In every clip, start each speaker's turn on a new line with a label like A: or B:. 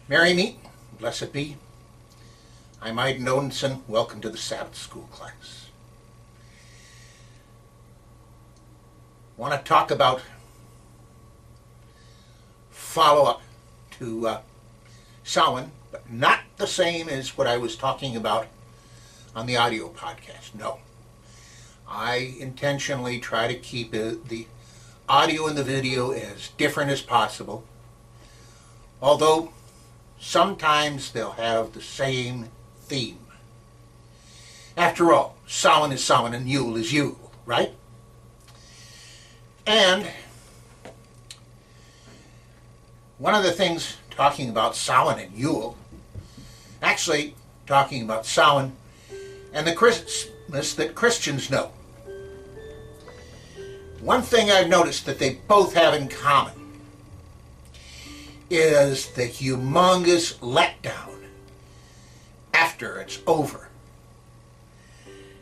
A: Merry meet, blessed be. I'm Iden Odinson. Welcome to the Sabbath School class. Want to talk about follow-up to Samhain, but not the same as what I was talking about on the audio podcast. No. I intentionally try to keep the audio and the video as different as possible, although sometimes they'll have the same theme. After all, Samhain is Samhain and Yule is Yule, right? And one of the things talking about Samhain and Yule, actually talking about Samhain and the Christmas that Christians know. One thing I've noticed that they both have in common is the humongous letdown after it's over.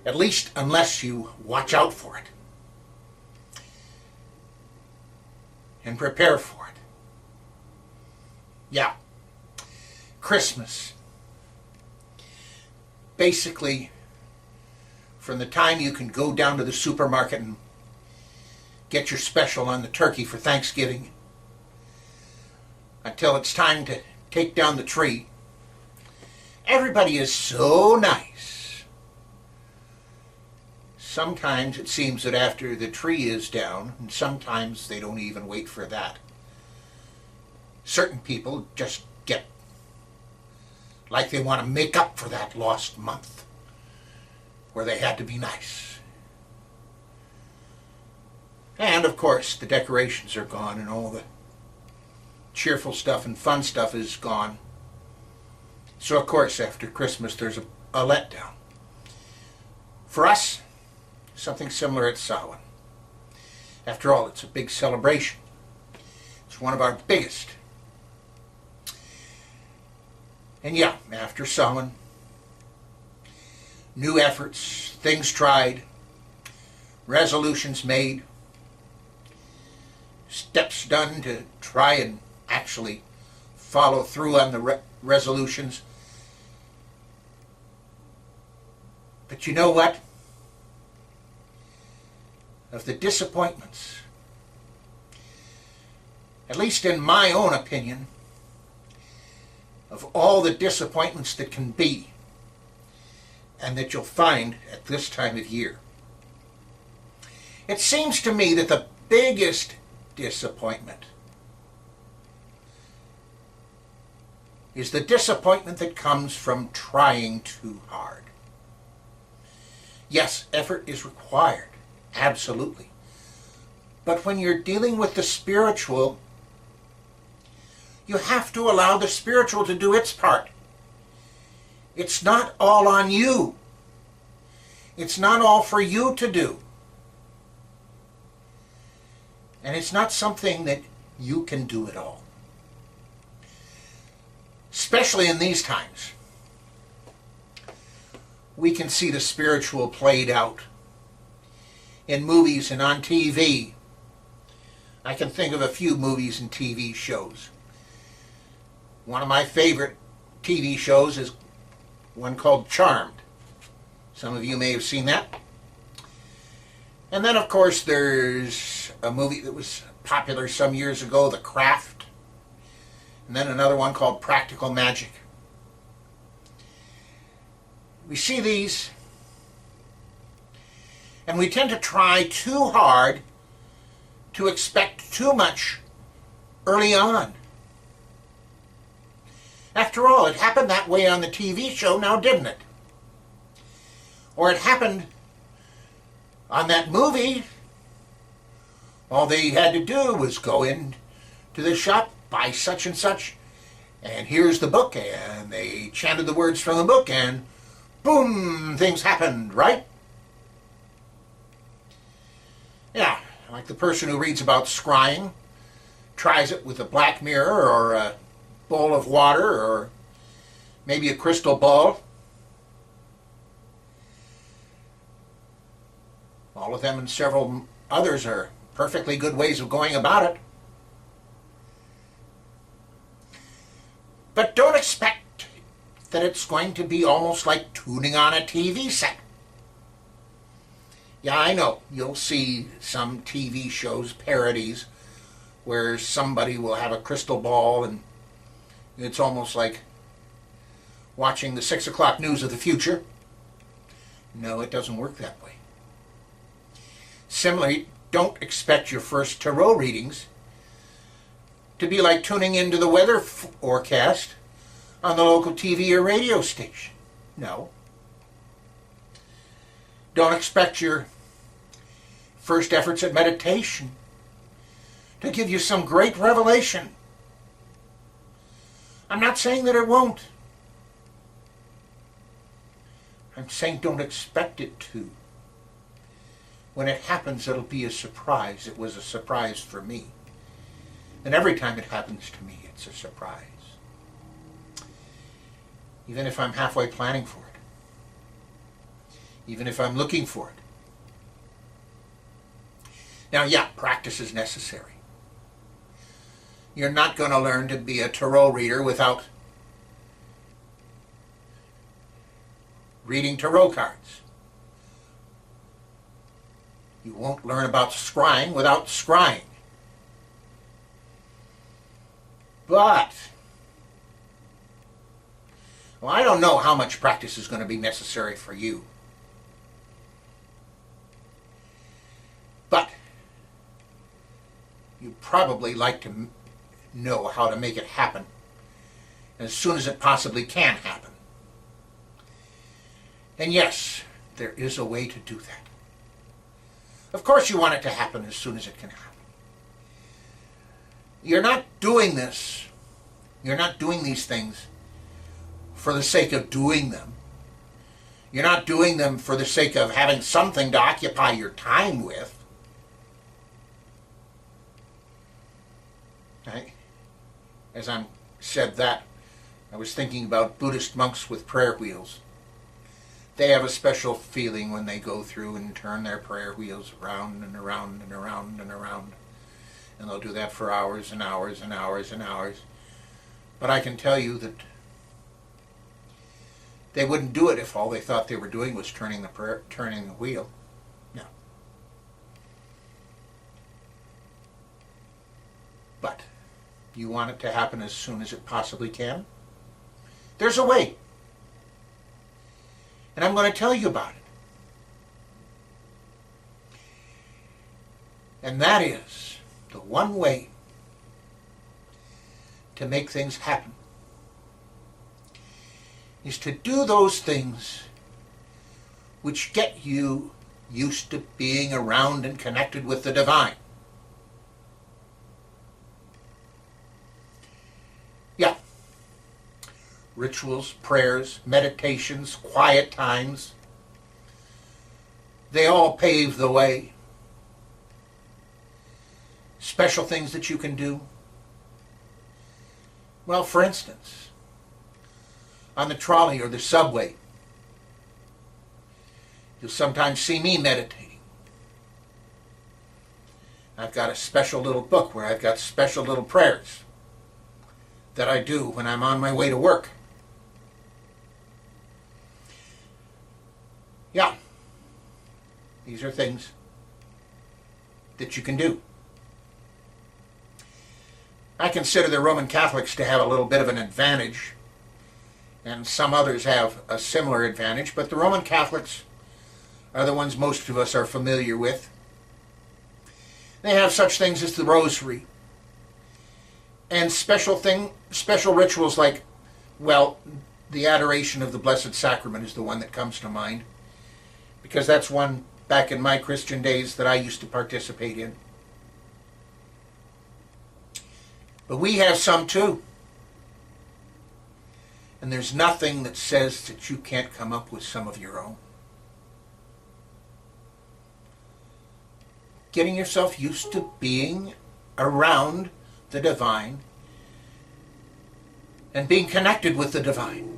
A: At least unless you watch out for it and prepare for it. Yeah, Christmas. Basically, from the time you can go down to the supermarket and get your special on the turkey for Thanksgiving until it's time to take down the tree, everybody is so nice. Sometimes it seems that after the tree is down, and sometimes they don't even wait for that, certain people just get like they want to make up for that lost month where they had to be nice. And of course the decorations are gone and all the cheerful stuff and fun stuff is gone. So of course after Christmas there's a letdown. For us, something similar at Samhain. After all, it's a big celebration. It's one of our biggest. And yeah, after Samhain, new efforts, things tried, resolutions made, steps done to try and actually follow through on the resolutions. But you know what? Of the disappointments, at least in my own opinion, of all the disappointments that can be and that you'll find at this time of year, it seems to me that the biggest disappointment is the disappointment that comes from trying too hard. Yes, effort is required, absolutely. But when you're dealing with the spiritual, you have to allow the spiritual to do its part. It's not all on you. It's not all for you to do. And it's not something that you can do at all. Especially in these times. We can see the spiritual played out in movies and on TV. I can think of a few movies and TV shows. One of my favorite TV shows is one called Charmed. Some of you may have seen that. And then, of course, there's a movie that was popular some years ago, The Craft. And then another one called Practical Magic. We see these, and we tend to try too hard to expect too much early on. After all, it happened that way on the TV show now, didn't it? Or it happened on that movie. All they had to do was go in to the shop, buy such and such, and here's the book, and they chanted the words from the book, and boom, things happened, right? Yeah, like the person who reads about scrying, tries it with a black mirror or a bowl of water or maybe a crystal ball. All of them and several others are perfectly good ways of going about it. But don't expect that it's going to be almost like tuning on a TV set. Yeah, I know, you'll see some TV shows, parodies, where somebody will have a crystal ball and it's almost like watching the 6 o'clock news of the future. No, it doesn't work that way. Similarly, don't expect your first tarot readings to be like tuning into the weather forecast on the local TV or radio station. No. Don't expect your first efforts at meditation to give you some great revelation. I'm not saying that it won't. I'm saying don't expect it to. When it happens, it'll be a surprise. It was a surprise for me. And every time it happens to me, it's a surprise. Even if I'm halfway planning for it. Even if I'm looking for it. Now, yeah, practice is necessary. You're not going to learn to be a tarot reader without reading tarot cards. You won't learn about scrying without scrying. But, well, I don't know how much practice is going to be necessary for you. But you'd probably like to know how to make it happen as soon as it possibly can happen. And yes, there is a way to do that. Of course you want it to happen as soon as it can happen. You're not doing this, you're not doing these things for the sake of doing them. You're not doing them for the sake of having something to occupy your time with. As I said that, I was thinking about Buddhist monks with prayer wheels. They have a special feeling when they go through and turn their prayer wheels around and around and around and around. And they'll do that for hours and hours and hours and hours. But I can tell you that they wouldn't do it if all they thought they were doing was turning the wheel. No. But you want it to happen as soon as it possibly can? There's a way. And I'm going to tell you about it. And that is the one way to make things happen is to do those things which get you used to being around and connected with the divine. Yeah. Rituals, prayers, meditations, quiet times, they all pave the way. Special things that you can do. Well, for instance, on the trolley or the subway, you'll sometimes see me meditating. I've got a special little book where I've got special little prayers that I do when I'm on my way to work. Yeah, these are things that you can do. I consider the Roman Catholics to have a little bit of an advantage, and some others have a similar advantage, but the Roman Catholics are the ones most of us are familiar with. They have such things as the Rosary, and special rituals like, well, the adoration of the Blessed Sacrament is the one that comes to mind, because that's one back in my Christian days that I used to participate in. But we have some too. And there's nothing that says that you can't come up with some of your own. Getting yourself used to being around the divine and being connected with the divine.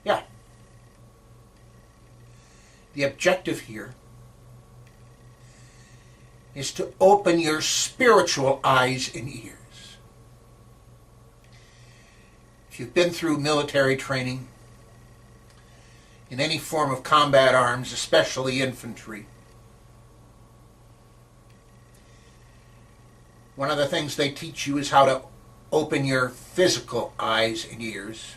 A: Yeah. The objective here is to open your spiritual eyes and ears. If you've been through military training in any form of combat arms, especially infantry, one of the things they teach you is how to open your physical eyes and ears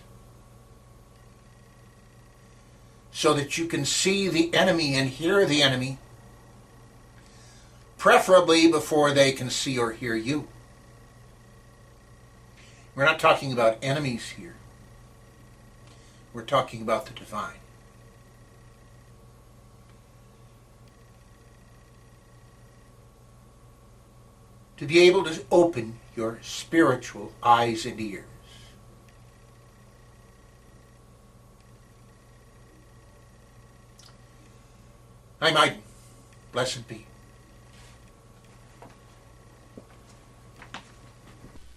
A: so that you can see the enemy and hear the enemy, preferably before they can see or hear you. We're not talking about enemies here. We're talking about the divine. To be able to open your spiritual eyes and ears. I'm Aiden. Blessed be.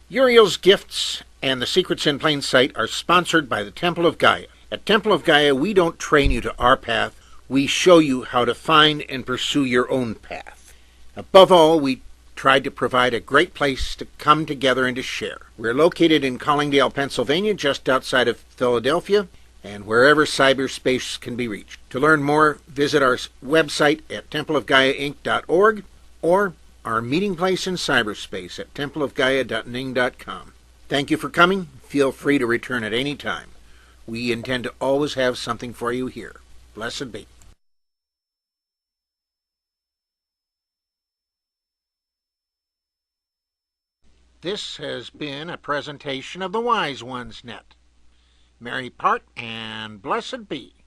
A: Uriel's Gifts and the Secrets in Plain Sight are sponsored by the Temple of Gaia. At Temple of Gaia, we don't train you to our path. We show you how to find and pursue your own path. Above all, we tried to provide a great place to come together and to share. We're located in Collingdale, Pennsylvania, just outside of Philadelphia, and wherever cyberspace can be reached. To learn more, visit our website at templeofgaiainc.org or our meeting place in cyberspace at templeofgaia.ning.com. Thank you for coming. Feel free to return at any time. We intend to always have something for you here. Blessed be. This has been a presentation of the Wise Ones Net. Merry part and blessed be.